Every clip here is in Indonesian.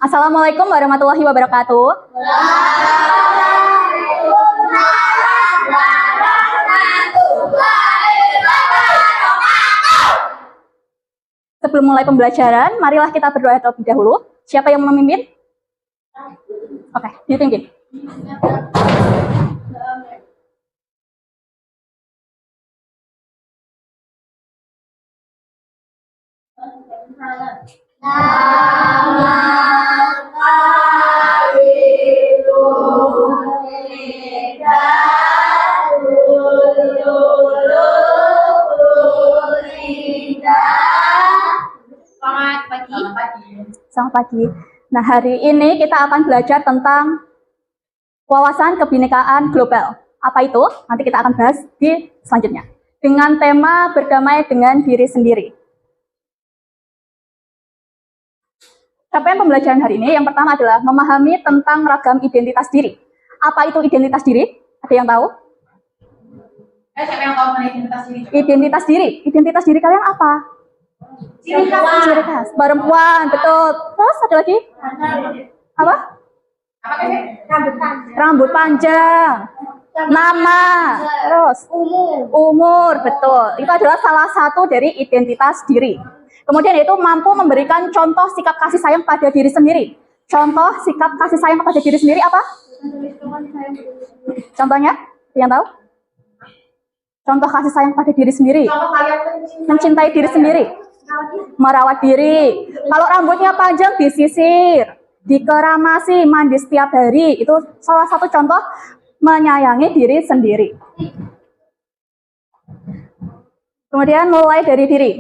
Assalamualaikum warahmatullahi wabarakatuh. Sebelum mulai pembelajaran, marilah kita berdoa terlebih dahulu. Siapa yang memimpin? Oke, dipimpin. Selamat pagi. Nah, hari ini kita akan belajar tentang wawasan kebinekaan global. Apa itu? Nanti kita akan bahas di selanjutnya. Dengan tema berdamai dengan diri sendiri. Capaian pembelajaran hari ini yang pertama adalah memahami tentang ragam identitas diri. Apa itu identitas diri? Ada yang tahu? Siapa yang tahu mengenai identitas diri? Identitas diri. Identitas diri kalian apa? Ciri khas. Perempuan, betul. Terus ada lagi? Apa? Rambut panjang. Nama. Terus? Umur, betul. Itu adalah salah satu dari identitas diri. Kemudian itu mampu memberikan contoh sikap kasih sayang pada diri sendiri. Contoh sikap kasih sayang pada diri sendiri apa? Contohnya? Yang tahu? Contoh kasih sayang pada diri sendiri. Mencintai diri sendiri. Merawat diri. Kalau rambutnya panjang disisir, dikeramasi, mandi setiap hari. Itu salah satu contoh menyayangi diri sendiri. Kemudian mulai dari diri.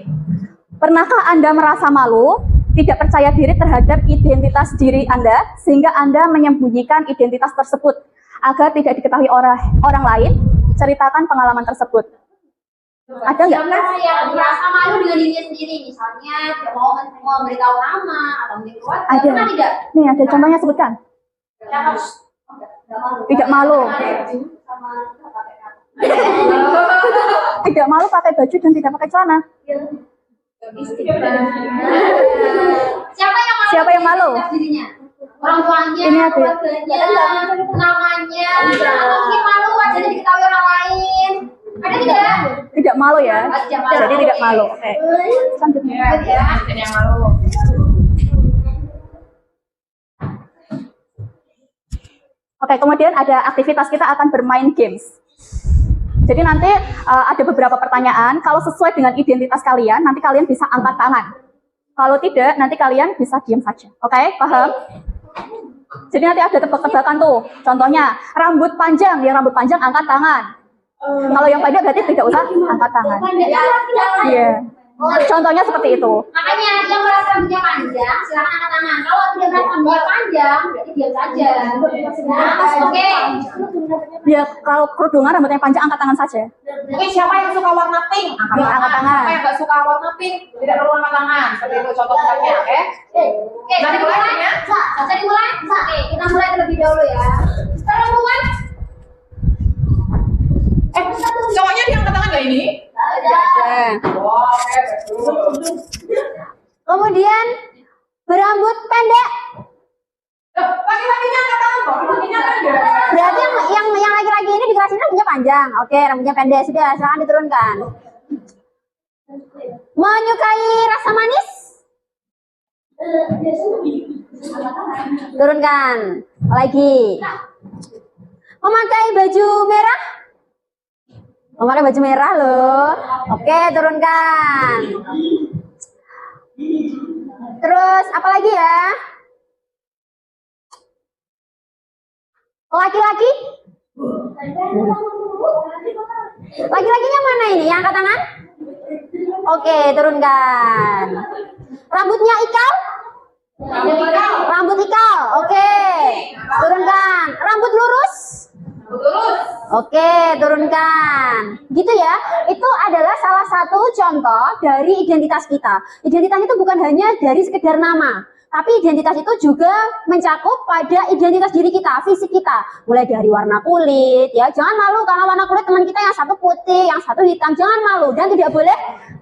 Pernahkah Anda merasa malu, tidak percaya diri terhadap identitas diri Anda, sehingga Anda menyembunyikan identitas tersebut agar tidak diketahui orang lain? Ceritakan pengalaman tersebut. Ada nggak? Yang merasa malu dengan dirinya sendiri, misalnya tidak mau memberitahu nama atau mungkin keluarga. Ada. Pernah tidak? Nih, ada contohnya, sebutkan. Tidak malu. Tidak malu pakai baju dan tidak pakai celana. Siapa yang malu? Dirinya. Orang tuanya, Ini ada. keluarganya, namanya, mungkin malu wajahnya diketahui orang lain. Ada tidak? Tidak malu ya. Jadi tidak malu. Oke. Selanjutnya. Yang malu. Oke, kemudian ada aktivitas, kita akan bermain games. Jadi nanti ada beberapa pertanyaan. Kalau sesuai dengan identitas kalian, nanti kalian bisa angkat tangan. Kalau tidak, nanti kalian bisa diam saja. Oke, paham? Jadi nanti ada tebak-tebakan tuh. Contohnya, rambut panjang. Yang rambut panjang angkat tangan. Kalau yang pendek berarti tidak usah angkat tangan. Iya. Contohnya seperti itu. Makanya yang merasa rambutnya panjang, silakan angkat tangan. Kalau tidak merasa rambutnya panjang, berarti diam saja. Oke. Ya, kalau kerudungan rambutnya panjang angkat tangan saja. Oke, siapa yang suka warna pink? Angkat tangan. Siapa yang nggak suka warna pink? Tidak perlu angkat tangan. Seperti itu contoh misalnya, oke? Oke, Jadi mulai ya? bisa dimulai? Bisa. Oke, kita mulai terlebih dahulu ya. Perempuan. Cowoknya diangkat tangan nggak ini? Oh, oke, betul. Kemudian berambut pendek. Laki-lakinya angkat tangan kok, laki-lakinya pendek. Berarti yang laki-laki ini di kelas ini rambutnya panjang. Oke, rambutnya pendek. Sudah, silakan diturunkan. Menyukai rasa manis? Turunkan. Lagi. Memakai baju merah? Memakai baju merah loh. Oke, turunkan. Terus apa lagi ya? Laki-laki? Laki-lakinya mana ini? Yang angkat tangan? Oke, turunkan. Rambutnya ikal? Rambut ikal. Oke. Turunkan. Rambut lurus? Oke, turunkan. Gitu ya. Itu adalah salah satu contoh dari identitas kita. Identitas itu bukan hanya dari sekedar nama, tapi identitas itu juga mencakup pada identitas diri kita, fisik kita. Mulai dari warna kulit, ya. Jangan malu karena warna kulit teman kita yang satu putih, yang satu hitam. Jangan malu dan tidak boleh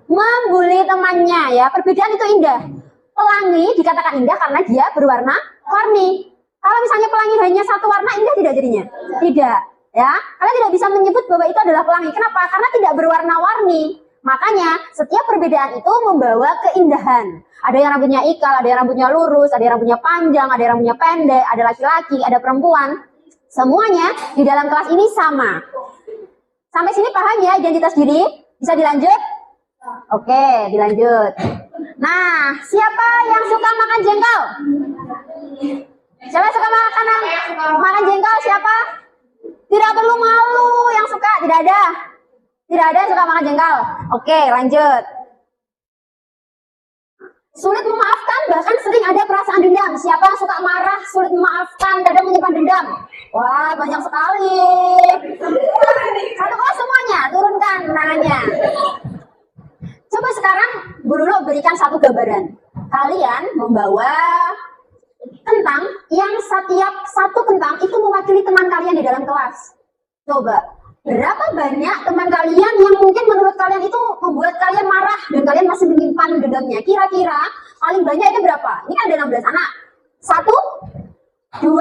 membuli temannya, ya. Perbedaan itu indah. Pelangi dikatakan indah karena dia berwarna warni. Kalau misalnya pelangi hanya satu warna, indah tidak jadinya? Tidak, ya. Kalian tidak bisa menyebut bahwa itu adalah pelangi. Kenapa? Karena tidak berwarna-warni. Makanya setiap perbedaan itu membawa keindahan. Ada yang rambutnya ikal, ada yang rambutnya lurus, ada yang rambutnya panjang, ada yang rambutnya pendek, ada laki-laki, ada perempuan. Semuanya di dalam kelas ini sama. Sampai sini paham ya identitas diri? Bisa dilanjut? Oke, dilanjut. Nah, siapa yang suka makan jengkol? Siapa yang suka makan jengkol? Siapa? Tidak perlu malu yang suka, tidak ada. Tidak ada yang suka makan jengkol. Oke, lanjut. Sulit memaafkan, bahkan sering ada perasaan dendam. Siapa yang suka marah, sulit memaafkan, kadang menyimpan dendam? Wah, banyak sekali. Satu kelas semuanya, turunkan tangannya. Coba sekarang Bu Lulu berikan satu gambaran. Kalian membawa kentang yang setiap satu kentang itu mewakili teman kalian di dalam kelas. Coba, berapa banyak teman kalian yang mungkin menurut kalian itu membuat kalian marah dan kalian masih menyimpan dendamnya? Kira-kira paling banyak itu berapa? Ini kan ada 16 anak. 1, 2,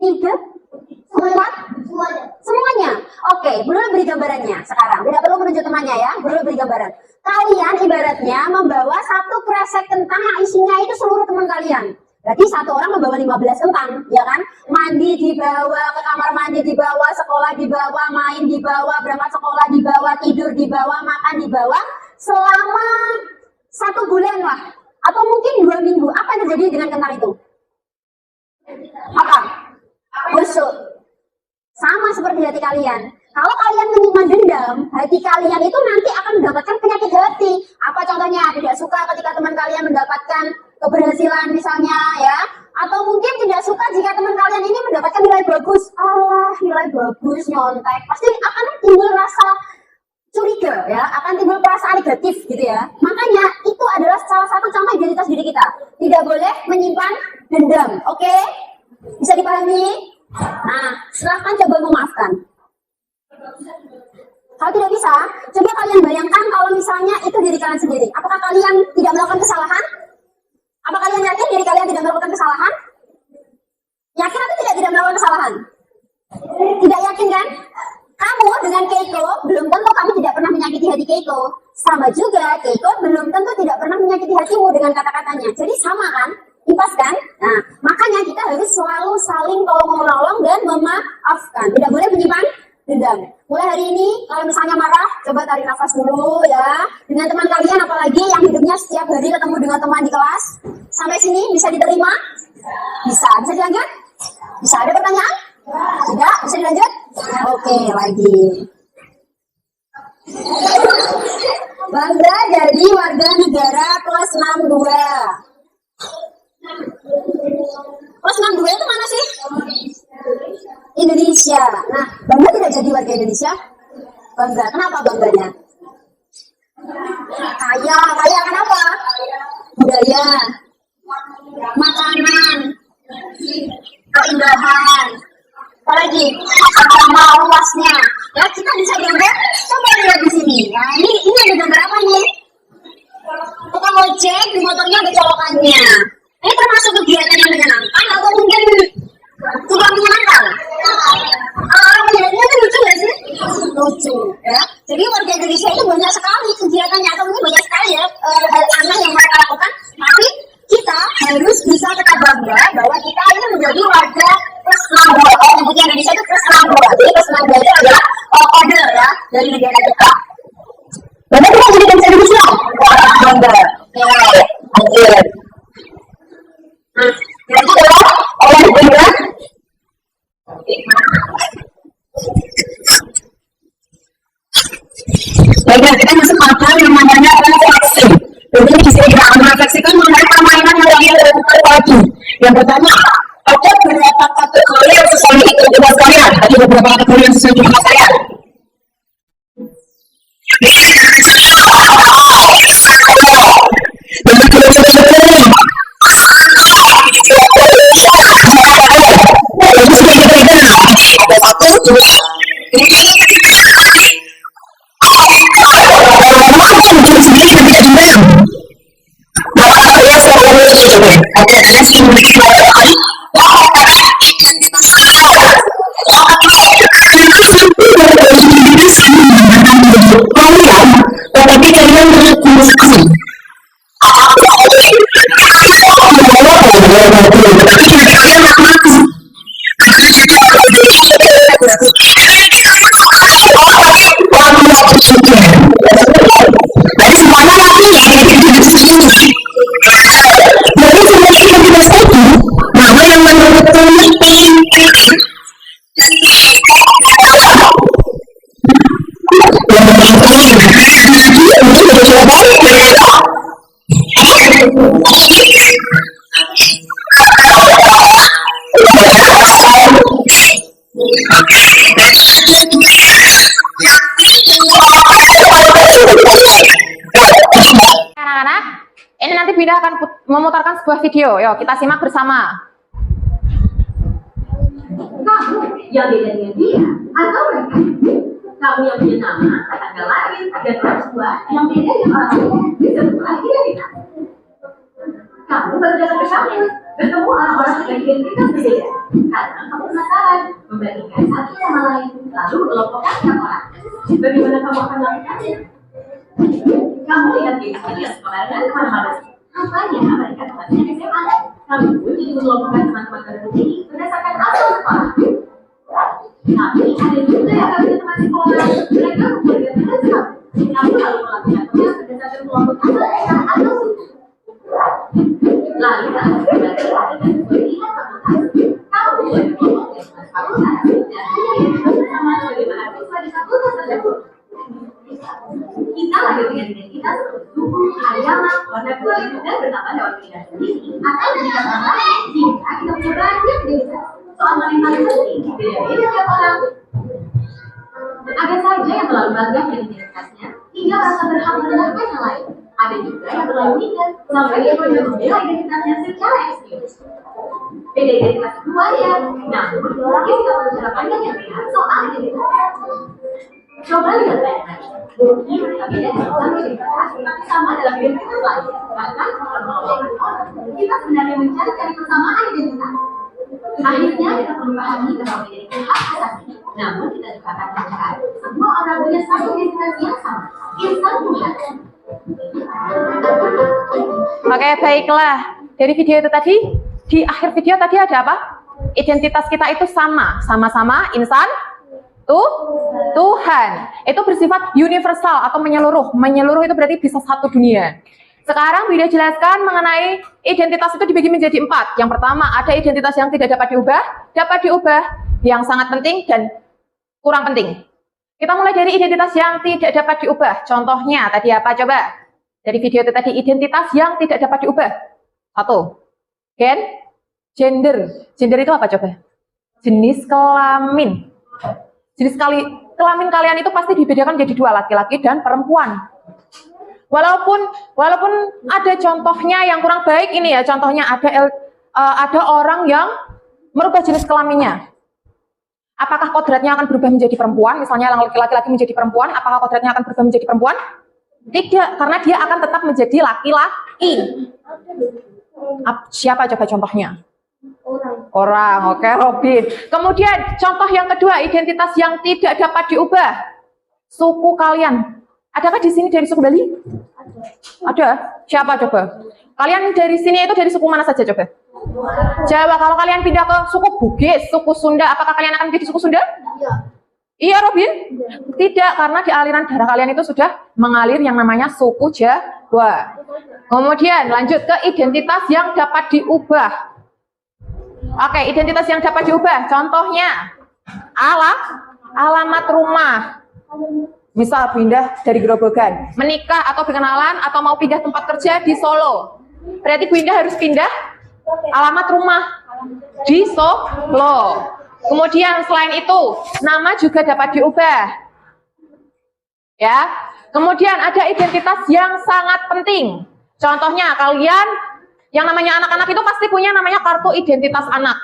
3, 4, semuanya. Oke, Bu Lulu beri gambarannya sekarang. Tidak perlu menunjuk temannya ya, Bu Lulu beri gambaran. Kalian ibaratnya membawa satu kresek kentang yang isinya itu seluruh teman kalian. Berarti satu orang membawa 15 kentang, ya kan? Mandi dibawa, ke kamar mandi dibawa, sekolah dibawa, main dibawa, berangkat sekolah dibawa, tidur dibawa, makan dibawa, selama 1 bulan lah, atau mungkin 2 minggu. Apa yang terjadi dengan kentang itu? Apa? Busuk. Sama seperti hati kalian. Kalau kalian menyimpan dendam, hati kalian itu nanti akan mendapatkan penyakit hati. Apa contohnya? Tidak suka ketika teman kalian mendapatkan keberhasilan misalnya ya. Atau mungkin tidak suka jika teman kalian ini mendapatkan nilai bagus. Allah, nilai bagus, nyontek. Pasti akan timbul rasa curiga ya, akan timbul perasaan negatif gitu ya. Makanya itu adalah salah satu contoh identitas diri kita. Tidak boleh menyimpan dendam, oke? Bisa dipahami? Nah, silahkan coba memaafkan. Kalau tidak bisa, coba kalian bayangkan kalau misalnya itu diri kalian sendiri. Apakah kalian tidak melakukan kesalahan? Apa kalian yakin diri kalian tidak melakukan kesalahan? Yakin atau tidak melakukan kesalahan? Tidak yakin kan? Kamu dengan Keiko, belum tentu kamu tidak pernah menyakiti hati Keiko. Sama juga, Keiko belum tentu tidak pernah menyakiti hatimu dengan kata-katanya. Jadi sama kan? Impas kan? Nah, makanya kita harus selalu saling tolong-menolong dan memaafkan. Tidak boleh menyimpan dendam. Mulai hari ini, kalau misalnya marah, coba tarik nafas dulu ya. Dengan teman kalian, apalagi yang hidupnya setiap hari ketemu dengan teman di kelas. Sampai sini bisa diterima? Bisa. Bisa dilanjut? Bisa. Ada pertanyaan? Tidak? Bisa dilanjut? Oke, lagi. Bangga jadi warga negara plus 62. Plus 62 itu mana sih? Indonesia. Nah, bangga tidak jadi warga Indonesia? Bangga. Kenapa bangganya? Kaya. Kaya kenapa? Budaya, makanan, keindahan, apalagi agama luasnya. Ya, kita bisa gambar. Coba lihat di sini. Nah, ini ada gambar apa nih? Tukang ojek di motornya ada colokannya. Ini termasuk kegiatan yang menyenangkan atau mungkin kurang menyenangkan? Melihatnya itu lucu nggak sih? Lucu, ya. Jadi warga Indonesia itu banyak sekali kegiatannya atau mungkin banyak sekali ya hal aneh yang mereka lakukan. Tapi kita harus bisa tetap bangga bahwa kita ini menjadi warga plus 62. Kalau nyebutnya Indonesia itu plus 62. Jadi plus 62 itu adalah kode ya dari negara kita. Bangga kita jadi bangsa Indonesia? Bangga. Oke, lanjut. Nah, itu adalah oleh bangga. Baiklah, kita masuk pada yang namanya refleksi. Jadi di sini kita akan merefleksikan mengenai permainan yang kalian lakukan tadi. Yang pertama, ada beberapa kategori yang sesuai identitas kalian. Ada beberapa kategori yang sesuai identitas kalian. Ada yang memiliki Anak-anak, ini nanti Bunda akan memutarkan sebuah video. Yuk, kita simak bersama. Kamu yang beda dengan dia atau mereka? Kamu yang punya nama, tanggal lahir, dan orang tua yang beda dengan orang lain disebut lagi identitas. Kamu baru datang ke kami, bertemu orang-orang dengan identitas berbeda. Karena kamu penasaran, membandingkan satu sama lain, lalu mengelompokkan setiap orang. Bagaimana kamu akan melakukannya? Kamu lihat di video sebenarnya kemana-mana. Rupanya mereka temannya SMA. Kamu pun jadi mengelompokkan teman-teman tersebut ini berdasarkan asal sekolah. Tapi ada juga yang akan punya teman sekolah. Mereka mempunyai teman sekolah. Kamu lalu melakukan teman berdasarkan kelompok asal daerah atau suku. Lalu atas kembali ada pilihan fakultas. Kamu boleh berkelompok dengan fakultas dan punya bersama sebagai mahasiswa di fakultas tersebut. Kita lahir dengan identitas suku, agama, warna kulit, dan bertambah lewat pilihan sendiri atau jika salah, sehingga kita punya banyak identitas. Soal mana yang paling penting, beda-beda tiap orang. Ada saja yang terlalu bangga dengan identitasnya hingga merasa berhak merendahkan yang lain. Ada juga yang terlalu minder sampai dia boleh membela identitasnya secara ekstrim. Beda identitas itu wajar, namun lagi kita bicara panjang yang lihat soal identitas. Coba lihat baik-baik. Mungkin kita beda dengan satu identitas, tapi sama dalam identitas lain. Bahkan orang kita sebenarnya mencari persamaan identitas. Akhirnya kita perlu pahami bahwa identitas hak asasi. Namun kita juga akan mencari semua orang punya satu identitas yang sama, insan Tuhan. Oke, baiklah. Dari video itu tadi, di akhir video tadi ada apa? Identitas kita itu sama-sama insan Tuhan. Itu bersifat universal atau menyeluruh. Menyeluruh itu berarti bisa satu dunia. Sekarang Bunda jelaskan mengenai identitas itu dibagi menjadi 4. Yang pertama, ada identitas yang tidak dapat diubah, yang sangat penting dan kurang penting. Kita mulai dari identitas yang tidak dapat diubah. Contohnya tadi apa coba? Dari video itu tadi, identitas yang tidak dapat diubah. 1. Gender. Gender itu apa coba? Jenis kelamin. Jenis kelamin kalian itu pasti dibedakan menjadi 2, laki-laki dan perempuan. Walaupun ada contohnya yang kurang baik ini ya, contohnya ada orang yang merubah jenis kelaminnya. Apakah kodratnya akan berubah menjadi perempuan? Misalnya laki-laki menjadi perempuan, apakah kodratnya akan berubah menjadi perempuan? Tidak, karena dia akan tetap menjadi laki-laki. Siapa coba contohnya? Orang, oke, Robin. Kemudian contoh yang kedua, identitas yang tidak dapat diubah. Suku kalian. Adakah di sini dari suku Bali? Ada. Siapa coba? Kalian dari sini itu dari suku mana saja coba? Jawa. Kalau kalian pindah ke suku Bugis, suku Sunda, apakah kalian akan menjadi suku Sunda? Iya, Robin? Tidak, karena di aliran darah kalian itu sudah mengalir yang namanya suku Jawa. Kemudian lanjut ke identitas yang dapat diubah. Oke, identitas yang dapat diubah. Contohnya, alamat rumah. Misal pindah dari Grobogan, menikah atau berkenalan atau mau pindah tempat kerja di Solo. Berarti Bunda harus pindah alamat rumah di Solo. Kemudian selain itu, nama juga dapat diubah. Ya. Kemudian ada identitas yang sangat penting. Contohnya kalian yang namanya anak-anak itu pasti punya namanya kartu identitas anak.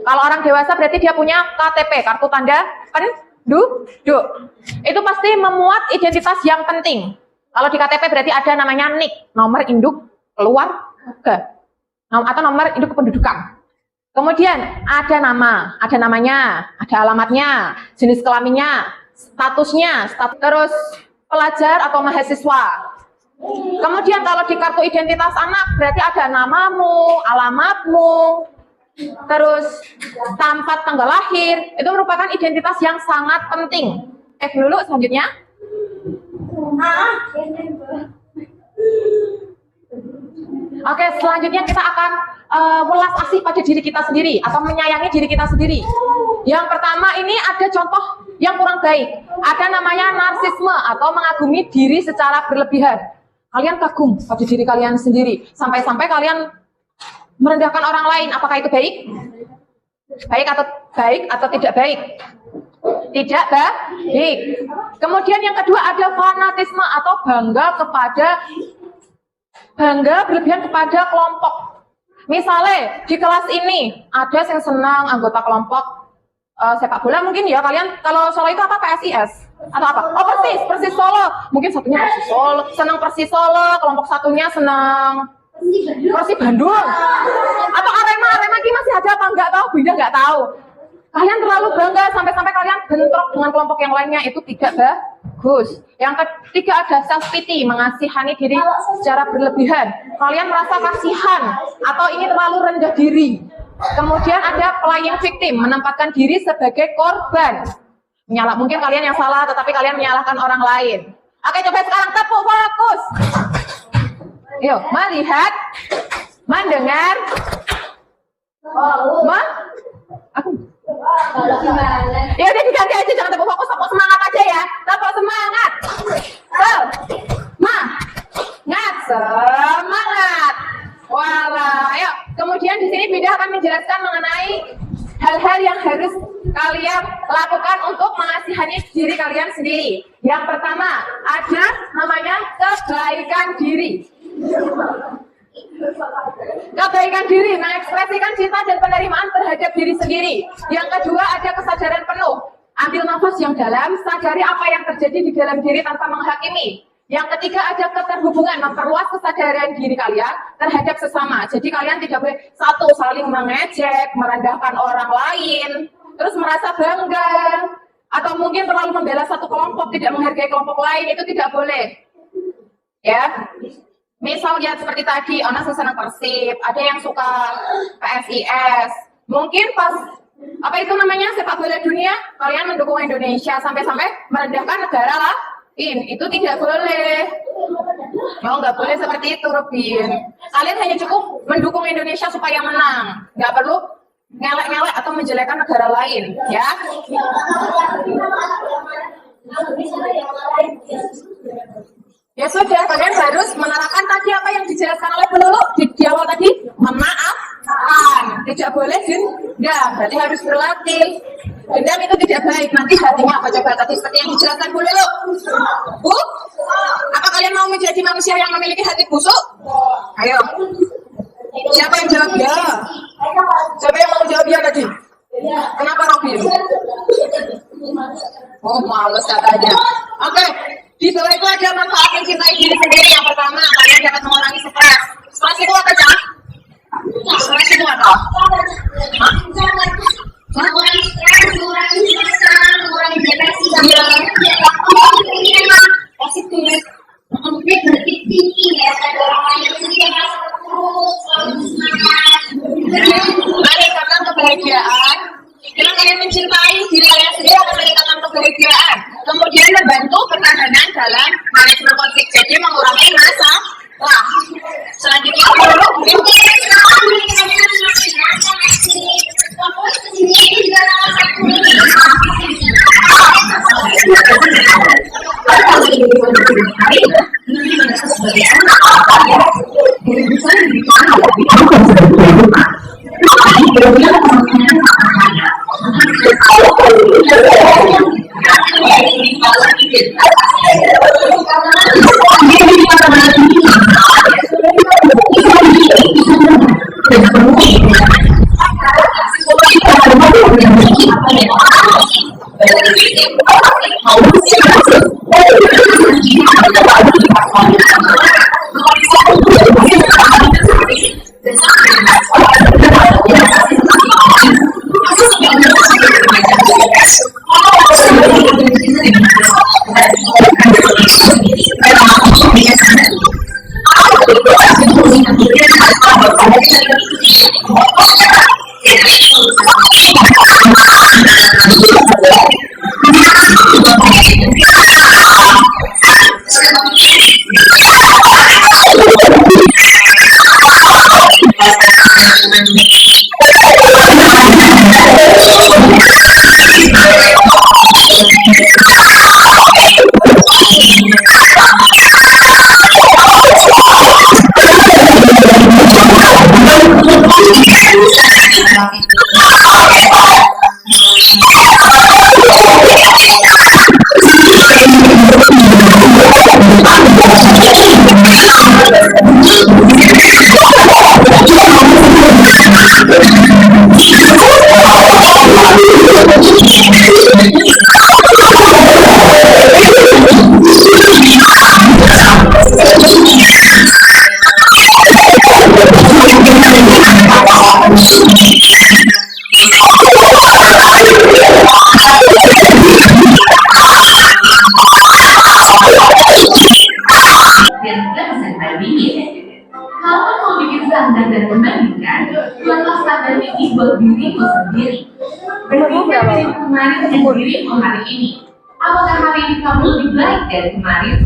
Kalau orang dewasa berarti dia punya KTP, kartu tanda penduduk. Itu pasti memuat identitas yang penting. Kalau di KTP berarti ada namanya NIK, nomor induk keluarga, atau nomor induk kependudukan. Kemudian ada namanya, ada alamatnya, jenis kelaminnya, statusnya, terus pelajar atau mahasiswa. Kemudian kalau di kartu identitas anak berarti ada namamu, alamatmu, terus tempat tanggal lahir. Itu merupakan identitas yang sangat penting. Dulu selanjutnya. Oke, selanjutnya kita akan welas asih pada diri kita sendiri atau menyayangi diri kita sendiri. Yang pertama ini ada contoh yang kurang baik. Ada namanya narsisme atau mengagumi diri secara berlebihan. Kalian kagum pada diri kalian sendiri. Sampai-sampai kalian merendahkan orang lain. Apakah itu baik? Baik atau tidak baik? Tidak baik. Kemudian yang kedua ada fanatisme atau bangga berlebihan kepada kelompok. Misalnya di kelas ini ada yang senang anggota kelompok sepak bola mungkin ya, kalian kalau Solo itu apa, PSIS atau apa? Oh, Persis Solo. Mungkin satunya Persis Solo, senang Persis Solo, kelompok satunya senang Persib Bandung. Atau Arema ini masih ada apa enggak tahu, Bunda enggak tahu. Kalian terlalu bangga sampai kalian bentrok dengan kelompok yang lainnya, itu tidak bagus. Yang ketiga ada self pity, mengasihani diri secara berlebihan. Kalian merasa kasihan atau ini terlalu rendah diri. Kemudian ada playing victim, menempatkan diri sebagai korban. Mungkin kalian yang salah tetapi kalian menyalahkan orang lain. Oke, coba sekarang tepuk fokus. Yuk, melihat, mendengar, ya udah diganti aja, jangan tepuk fokus, tepuk semangat aja ya. Tepuk semangat. Semangat. Wala, ayo. Kemudian di sini Bida akan menjelaskan mengenai hal-hal yang harus kalian lakukan untuk mengasihani diri kalian sendiri. Yang pertama ada namanya kebaikan diri. Kebaikan diri, mengekspresikan cinta dan penerimaan terhadap diri sendiri. Yang kedua ada kesadaran penuh. Ambil nafas yang dalam, sadari apa yang terjadi di dalam diri tanpa menghakimi. Yang ketiga ada keterhubungan, memperluas kesadaran diri kalian terhadap sesama. Jadi kalian tidak boleh saling mengejek, merendahkan orang lain, terus merasa bangga, atau mungkin terlalu membela satu kelompok, tidak menghargai kelompok lain, itu tidak boleh. Ya. Misalnya seperti tadi, orang senang Persib, ada yang suka PSIS. Mungkin pas sepak bola dunia, kalian mendukung Indonesia sampai-sampai merendahkan negara lain. Itu tidak boleh. Nggak boleh seperti itu, Rubin. Kalian hanya cukup mendukung Indonesia supaya menang. Nggak perlu ngelek-ngelek atau menjelekkan negara lain, ya. Ya sudah, kalian harus menerapkan tadi apa yang dijelaskan oleh pelulu di awal tadi, memaafkan, tidak boleh dendam, berarti harus berlatih. Dendam itu tidak baik, nanti hatinya apa coba tadi seperti yang dijelaskan pelulu. Bu, apa kalian mau menjadi manusia yang memiliki hati busuk? Ayo, siapa yang jawab ya? Siapa yang mau jawab ya tadi? Kenapa Robin? Oh, males katanya. Oke. Di bawah itu ada manfaat mencintai diri sendiri. Yang pertama, kalian dapat mengurangi stres. Stres itu apa, Cak? Stres itu apa? Mengurangi stres, mengurangi rasa, mengurangi depresi, positif, mungkin berpikir tinggi ya, ada orang lain yang merasa terpuruk, selalu semangat. Meningkatkan kebahagiaan. Bila kalian mencintai diri kalian sendiri akan meningkatkan kebahagiaan. Kemudian membantu ketahanan dalam manajemen konflik, jadi mengurangi masalah. Selanjutnya Kalau mau bikin standar dan membandingkan, buatlah standar ini buat dirimu sendiri. Bandingkan dirimu kemarin dan dirimu hari ini. Apakah hari ini kamu lebih baik dari kemarin?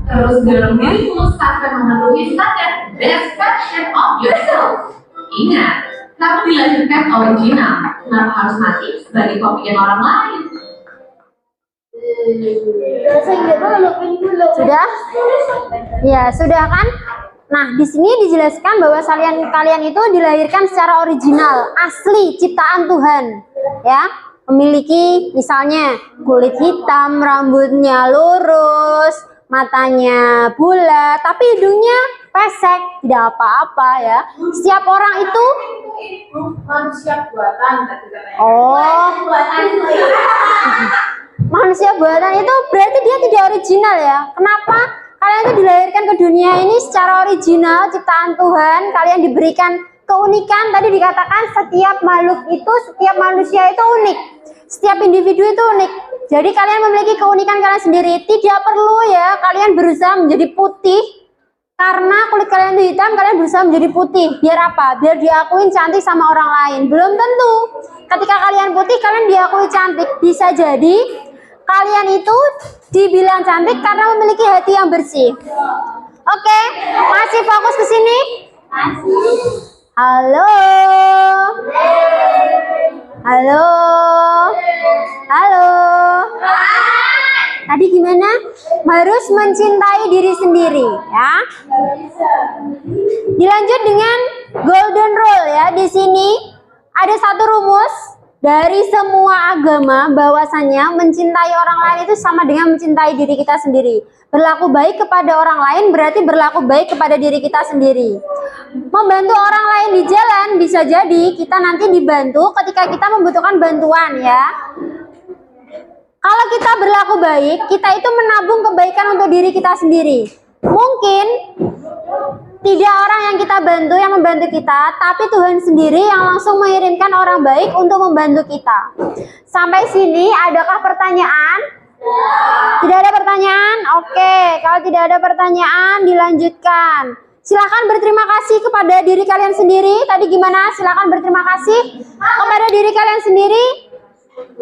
Terus dorong dirimu sampai memenuhi standar best version of yourself. Ingat, kamu dilahirkan original, kenapa harus mati sebagai kopian orang lain? Sudah? Ya, sudah kan? Nah, di sini dijelaskan bahwa kalian itu dilahirkan secara original, asli ciptaan Tuhan, ya. Memiliki misalnya kulit hitam, rambutnya lurus, matanya bulat, tapi hidungnya pesek, tidak apa-apa ya. Setiap orang itu Manusia buatan tadi katanya. manusia buatan itu berarti dia tidak original ya. Kenapa? Kalian itu dilahirkan ke dunia ini secara original, ciptaan Tuhan. Kalian diberikan keunikan. Tadi dikatakan setiap makhluk itu, setiap manusia itu unik. Setiap individu itu unik. Jadi kalian memiliki keunikan kalian sendiri. Tidak perlu ya kalian berusaha menjadi putih. Karena kulit kalian itu hitam, kalian berusaha menjadi putih. Biar apa? Biar diakuin cantik sama orang lain. Belum tentu. Ketika kalian putih, kalian diakui cantik. Bisa jadi kalian itu dibilang cantik karena memiliki hati yang bersih. Oke, masih fokus ke sini? Halo. Halo. Halo. Tadi gimana? Harus mencintai diri sendiri, ya. Dilanjut dengan golden rule ya. Di sini ada satu rumus dari semua agama bahwasanya mencintai orang lain itu sama dengan mencintai diri kita sendiri. Berlaku baik kepada orang lain berarti berlaku baik kepada diri kita sendiri. Membantu orang lain di jalan bisa jadi kita nanti dibantu ketika kita membutuhkan bantuan ya. Kalau kita berlaku baik, kita itu menabung kebaikan untuk diri kita sendiri. Mungkin tidak orang yang kita bantu yang membantu kita, tapi Tuhan sendiri yang langsung mengirimkan orang baik untuk membantu kita. Sampai sini, adakah pertanyaan? Tidak ada pertanyaan? Oke, kalau tidak ada pertanyaan, dilanjutkan. Silakan berterima kasih kepada diri kalian sendiri. Tadi gimana? Silakan berterima kasih kepada diri kalian sendiri.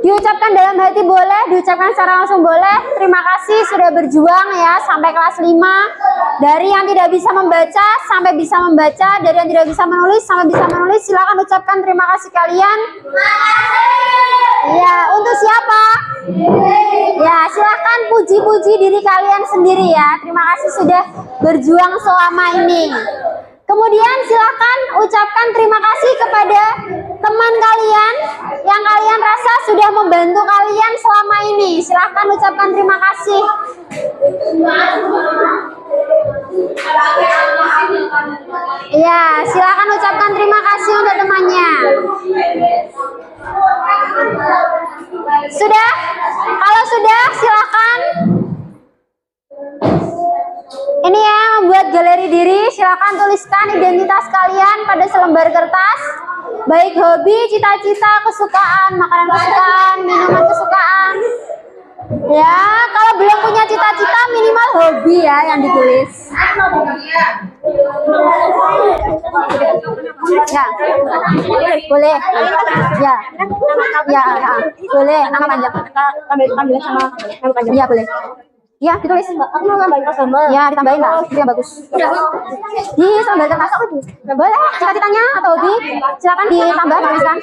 Diucapkan dalam hati boleh, diucapkan secara langsung boleh. Terima kasih sudah berjuang ya sampai kelas 5. Dari yang tidak bisa membaca sampai bisa membaca, dari yang tidak bisa menulis sampai bisa menulis. Silakan ucapkan terima kasih kalian. Ya, untuk siapa? Ya, silakan puji-puji diri kalian sendiri ya. Terima kasih sudah berjuang selama ini. Kemudian silakan ucapkan terima kasih kepada teman kalian yang kalian rasa sudah membantu kalian selama ini. Silakan ucapkan terima kasih. Ya, silakan ucapkan terima kasih untuk temannya. Sudah? Kalau sudah, silakan. Ini ya, membuat galeri diri. Silakan tuliskan identitas kalian pada selembar kertas. Baik hobi, cita-cita, kesukaan, makanan kesukaan, minuman kesukaan. Ya, kalau belum punya cita-cita minimal hobi ya yang ditulis. Ya. Boleh. Ya. Ya, ya. Boleh. Nama panjang. Ambil sama nama panjang. Iya, boleh. Iya, ditulis. Aku mau nambahin sambal. Iya, ditambahin, Mbak. Itu yang bagus. Di sambal termasuk itu. Boleh. Cita-citanya atau hobi, silakan ditambah, tuliskan.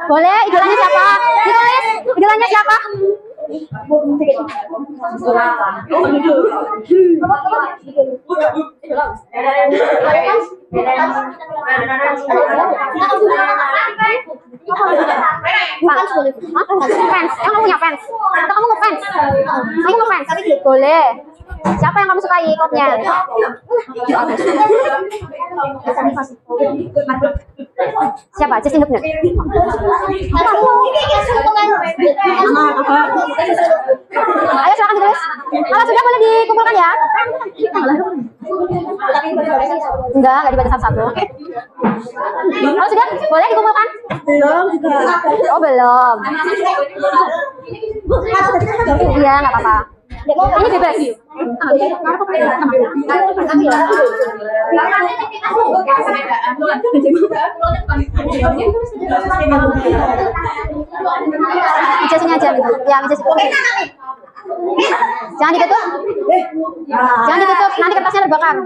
Boleh, idolanya siapa? Ditulis. Idolanya siapa? Fans, kamu punya fans? Atau kamu ngefans? Saya ngefans. Boleh. Siapa yang kamu sukai ikutnya? Siapa? Justin Hubner. Ayo silakan ditulis. Kalau sudah boleh dikumpulkan ya. Enggak dibaca satu-satu. Kalau sudah boleh dikumpulkan? Belum. Oh belum. Iya nggak apa-apa. Ini bebas. Ijazahnya aja gitu. Ya, ijazah. Jangan ditutup. Jangan ditutup, nanti kertasnya terbakar.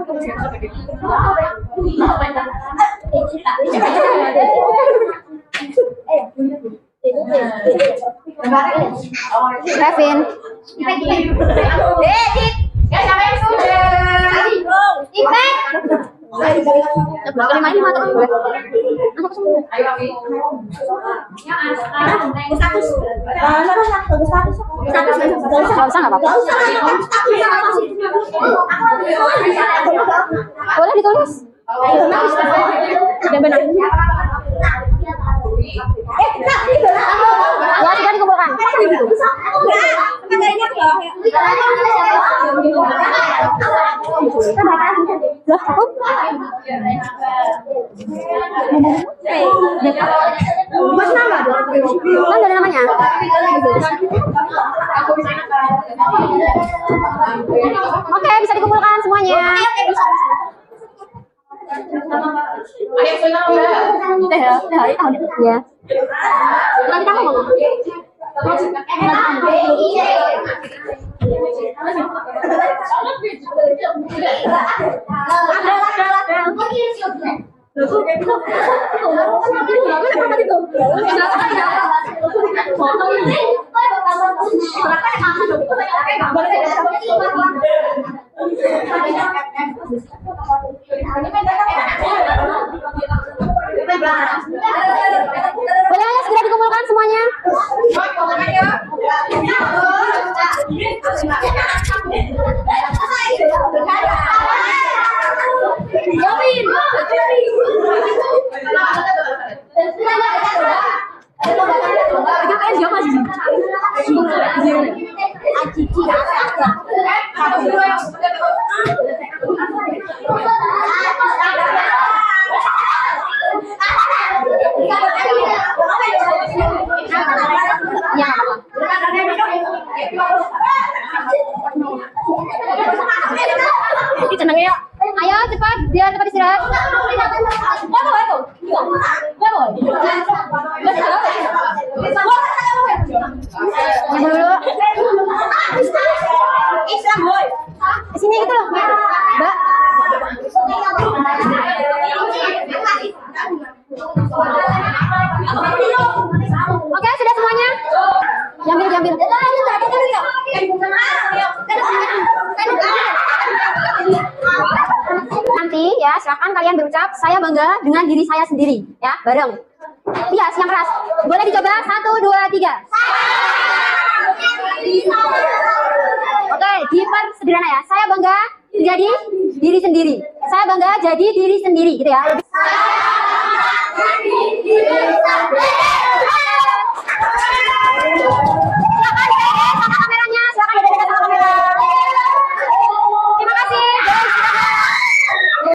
Kevin. Kelima ini mata gue. Gak usah, gak apa-apa. Boleh ditulis. Yang benar. Ya sudah dikumpulkan. Kan ada namanya. Oke, bisa dikumpulkan semuanya. Ya. Nanti kamu ngomong. Boleh ya segera dikumpulkan semuanya. Ayo cepat, biar cepat istirahat. Yang dulu. Sini gitu loh, Mbak. Oke, sudah semuanya. Diambil. Nanti ya, silakan kalian berucap, saya bangga dengan diri saya sendiri, ya, bareng. Iya, yang keras. Boleh dicoba, 1, 2, 3. Oke, dipersederhana ya. Saya bangga jadi diri sendiri. Saya bangga jadi diri sendiri, gitu ya.